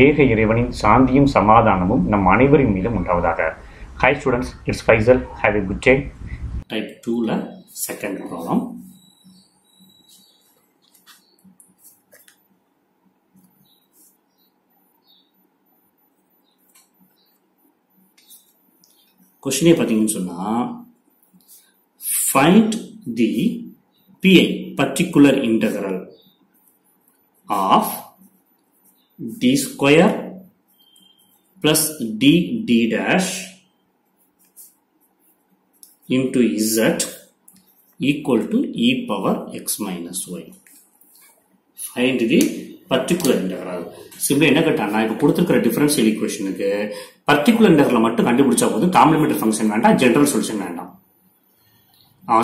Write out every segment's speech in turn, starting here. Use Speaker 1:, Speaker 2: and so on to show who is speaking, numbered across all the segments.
Speaker 1: ஏக இறைவனின் சாந்தியும் சமாதானமும் நம் அனைவரின் மீதும் உண்டாவதாக. Hi students, it's Faisal. Have a good day. Type 2ல second problem. Question பார்த்தீங்கன்னு சொன்னா find the PI particular integral of d square plus d dash into z equal to e power x minus y. Find the particular integral. Simply என்ன கேட்டானா இப்ப கொடுத்திருக்கிற differential ஈக்குவேஷனுக்கு particular integral மட்டும் கண்டுபிடிச்சா போதும், complementary function வேண்டாம், ஜெனரல் சொல்யூஷன் வேண்டாம்.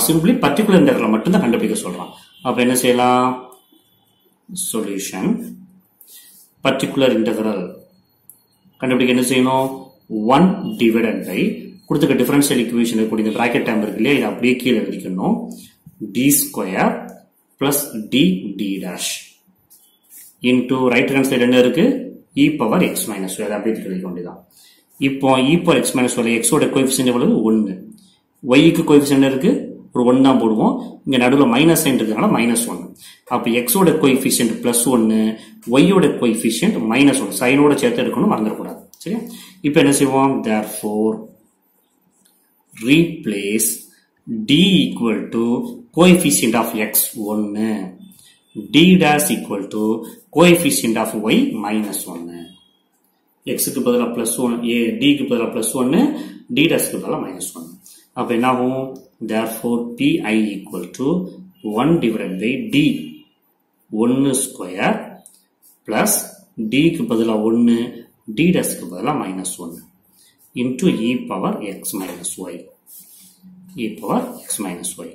Speaker 1: Simply particular integral மட்டும் தான் கண்டுபிடிக்க சொல்றான். அப்ப என்ன செய்யலாம்? சொல்யூஷன் particular integral கண்டுபிடிக்க என்ன செய்யணும்? 1 divided by கொடுத்துக்க டிஃபரன்ஷியல் ஈக்குவேஷன் கூடிய இந்த பிராக்கெட் டேர்ம் இருக்கு இல்லையா, இதை அப்படியே கீழே எழுதிக்கணும். d square plus d dash into right hand side என்ன இருக்கு? e power x minus y. அதை அப்படியே எழுதிக்க வேண்டியதான். இப்போ e power x minus y x ஓட கோஎஃபிஷியன்ட் எவ்வளவு? 1. y க்கு கோஎஃபிஷியன்ட் இருக்கு ஒரு 1 தான் போடுவோம். இங்க நடுவுல மைனஸ் சைன் இருக்கனால -1. அப்ப x ஓட கோஎஃபிஷியன்ட் +1, y ஓட கோஎஃபிஷியன்ட் -1. சைனோட சேர்த்து எடுக்கணும், மறந்துடக்கூடாது. சரியா? இப்போ என்ன செய்வோம்? therefore replace d equal to coefficient of x 1, d dash equal to coefficient of y -1. x க்கு பதிலா +1, d க்கு பதிலா +1, d dash க்கு பதிலா -1. அப்ப என்ன ஆகும்? therefore pi equal to 1 divided by d 1 square plus d க்கு பதிலா 1, d dash க்கு பதிலா -1 into e power x minus y. e power x minus y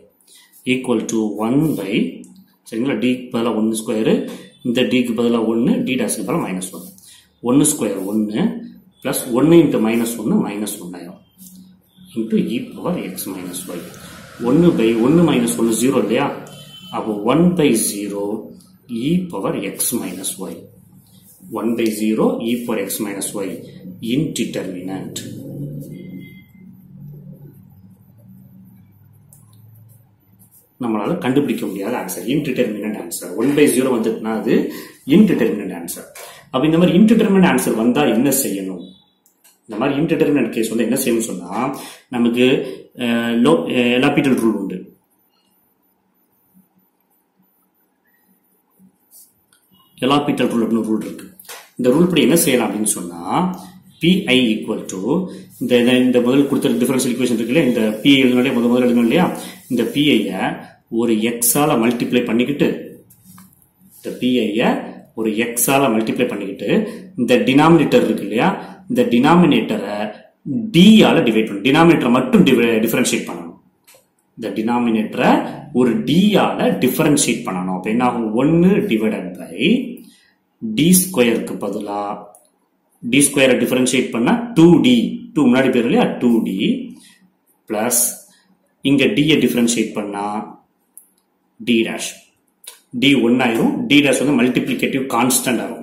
Speaker 1: equal to 1 by சரிங்களா, d க்கு பதிலா 1 ஸ்கொயர், இந்த d க்கு பதிலா 1, d dash க்கு பதிலா -1. 1 ஸ்கொயர் 1 plus 1 into -1 -1 ஆயிரும் into e power x minus y. 1 by 1 minus 1 0 இல்லையா, அப்போ 1 by 0 e power x minus y. 1 by 0 e power x minus y indeterminate. நம்மளால கண்டுபிடிக்க முடியாத ஆன்சர், இன்டிடெர்மினன்ட் ஆன்சர். 1 by 0 வந்துட்டுனா அது இன்டிடெர்மினன்ட் ஆன்சர். அப்ப இந்த மாதிரி இன்டிடெர்மினன்ட் ஆன்சர் வந்தா என்ன செய்யணும்? இந்த மாதிரி இன்டிடெர்மினன்ட் கேஸ் வந்து என்ன செய்யணும்னு சொன்னா, நமக்கு எலாபிட்டல் ரூல் உண்டு. எலாபிட்டல் ரூல் அப்படின்னு ரூல் இருக்கு. இந்த ரூல் படி என்ன செய்யலாம் அப்படின்னு சொன்னா, pi equal to இந்த முதல் கொடுத்த டிஃபரன்ஷியல் ஈக்குவேஷன் இருக்குல்ல, இந்த pi எழுதணும் முதல்ல எழுதணும் இல்லையா, இந்த pi ஒரு x ஆல மல்டிப்ளை பண்ணிக்கிட்டு, இந்த pi ஒரு x ஆல மல்டிப்ளை பண்ணிக்கிட்டு, இந்த டினாமினேட்டர் இருக்கு இல்லையா, இந்த டினாமினேட்டரை d ஆல டிவைட் பண்ணணும். டினாமினேட்டரை மட்டும் டிஃபரன்ஷியேட் பண்ணணும். இந்த டினாமினேட்டரை ஒரு d ஆல டிஃபரன்ஷியேட் பண்ணணும். அப்ப என்ன ஆகும்? 1 டிவைடட் பை d ஸ்கொயருக்கு பதிலா d ஸ்கொயரை டிஃபரன்ஷியேட் பண்ணா 2d, 2 முன்னாடி பேர் இல்லையா, 2d பிளஸ் இங்க d யை டிஃபரன்ஷியேட் பண்ணா d dash, d 1 ஆயிரும். d dash வந்து மல்டிப்ளிகேட்டிவ் கான்ஸ்டன்ட் ஆகும்.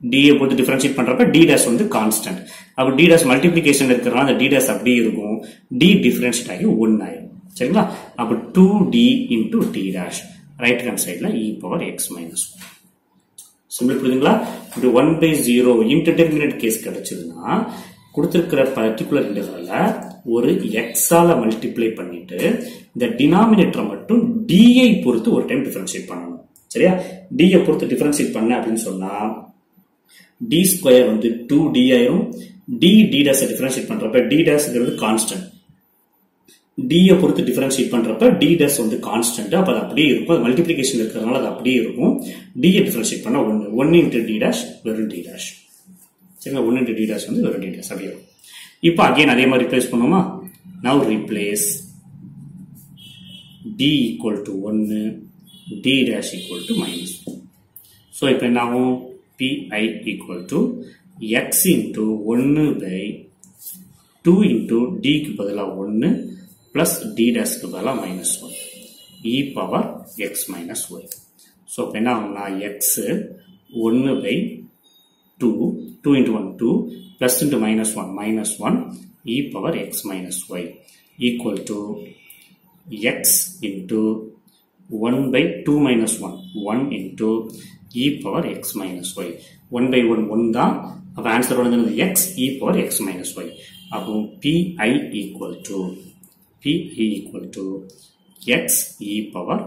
Speaker 1: d யை பொறுத்து டிஃபரன்ஷியேட் பண்றப்ப d dash வந்து கான்ஸ்டன்ட். அப்ப d dash மல்டிப்ளிகேஷன் இருக்கிறனால அந்த d dash அப்படியே இருக்கும், d டிஃபரன்ஷியேட் ஆகி 1 ஆயிரும். சரிங்களா? அப்ப 2d into d dash right hand சைடுல e power x minus 1. Simple புரியுதுங்களா? இது 1 by 0 இன்டிடெர்மினன்ட் கேஸ் கிடைச்சதுன்னா, கொடுத்திருக்கிற பர்டிகுலர் இன்டெகிரல்ல ஒரு x ஆல மல்டிப்ளை பண்ணிட்டு இந்த டினாமினேட்டரை மட்டும் d ஐ பொறுத்து ஒரு டைம் டிஃபரன்ஷியேட் பண்ணணும். சரியா? d ஐ பொறுத்து டிஃபரன்ஷியேட் பண்ண அப்படின்னு சொன்னா d ஸ்கொயர் வந்து 2d ஆயிரும். d dash டிஃபரன்ஷியேட் பண்றப்ப d dash கான்ஸ்டன்ட், d ஐ பொறுத்து டிஃபரன்ஷியேட் பண்றப்ப d dash வந்து கான்ஸ்டன்ட். அப்ப அது அப்படியே இருக்கும், அது மல்டிப்ளிகேஷன் இருக்கிறதுனால அது அப்படியே இருக்கும். d ஐ டிஃபரன்ஷியேட் பண்ணா 1 into d dash வெறும் d dash. சரிங்களா? 1 into d dash வந்து வெறும் d dash அப்படியே இருக்கும். இப்போ அகைன் அதே மாதிரி ரிப்ளேஸ் பண்ணுவோமா? now replace d equal to 1, d dash equal to -1. so இப்போ என்ன ஆகும்? pi equal to x into 1 by 2 into d க்கு பதிலா 1 plus d dash க்கு பதிலா -1 e power x minus y. So, என்ன ஆகும்னா x 1 by 2, 2 into 1, 2, plus into minus 1, e power x minus y equal to x into 1 by 2 minus 1, 1 into e power x minus y. 1 by 1, 1 தான். அப்ப answer வந்து x e power x minus y. அப்போ pi equal to x e power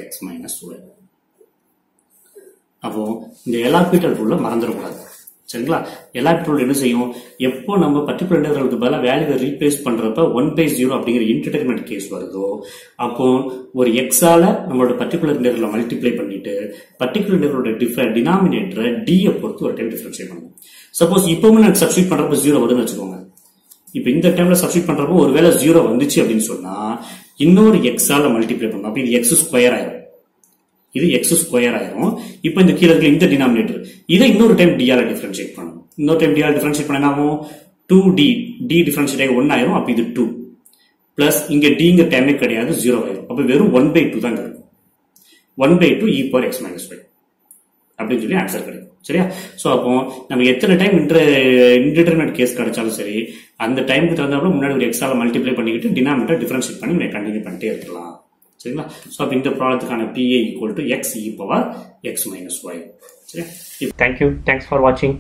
Speaker 1: x minus y. அப்போ இந்த எலாபிட்டல் ரூல்ல மறந்துடக்கூடாது. சரிங்களா? எலாபிட்டல் rule என்ன செய்யும்? எப்போ நம்ம பர்டிகுலர் இன்டெகிரலுக்கு பதிலாக வேல்யூவை ரீப்ளேஸ் பண்றப்ப 1/0 அப்படிங்கிற இன்டிடெர்மினன்ட் கேஸ் வருதோ, அப்போ ஒரு எக்ஸால நம்மளோட பர்டிகுலர் இன்டெகிரலை மல்டிப்ளை பண்ணிட்டு பர்டிகுலர் இன்டெகிரலோட டினாமினேட்டரை டி பொறுத்து ஒரு டைம் டிஃபரன்ஷியேட் பண்ணணும். சப்போஸ் இப்பவும் நான் சப்ஸ்டிட் பண்றப்ப 0 வருதுன்னு வச்சுக்கோங்க. இப்ப இந்த டைம்ல சப்ஸ்டிட் பண்றப்போ ஒருவேளை 0 வந்துச்சு அப்படின்னு சொன்னா இன்னொரு எக்ஸால மல்டிப்ளை பண்ணணும். அப்ப இது எக்ஸ் ஸ்கொயர் ஆயிரும். இது எக்ஸ் ஸ்கொயர் ஆயிரும். இப்ப இந்த கீழே இருக்கிற இந்த டினாமினேட்டர் இதை இன்னொரு டைம் டிஆல டிஃபரன்ஷியேட் பண்ணணும். இன்னொரு டைம் டிஆல டிஃபரன்ஷியேட் பண்ண என்ன ஆகும்? 2d டி டிஃபரன்ஷியேட் ஆகி 1 ஆயிரும். அப்ப இது 2 பிளஸ் இங்க டிங்கிற டைமே கிடையாது, 0 ஆயிரும். அப்ப வெறும் 1/2 தான் இருக்கும். 1/2 e power x minus y அப்படின்னு சொல்லி ஆன்சர் கிடைக்கும். சரியா? சோ அப்போ நம்ம எத்தனை டைம் இன்டிடெர்மினன்ட் கேஸ் கிடைச்சாலும் சரி, அந்த டைமுக்கு தகுந்தாப்புல முன்னாடி ஒரு எக்ஸால மல்டிப்ளை பண்ணிக்கிட்டு டினாமினேட்டர் டிஃபரன்ஷியேட் பண்ணி கண்டினியூ பண்ணிட்டே இருக்கலாம். சரிங்களா? சோ அப்ப இந்த ப்ராப்ளத்துக்கான PA equal to x e power x minus y. சரியா?
Speaker 2: Thank you. Thanks for watching.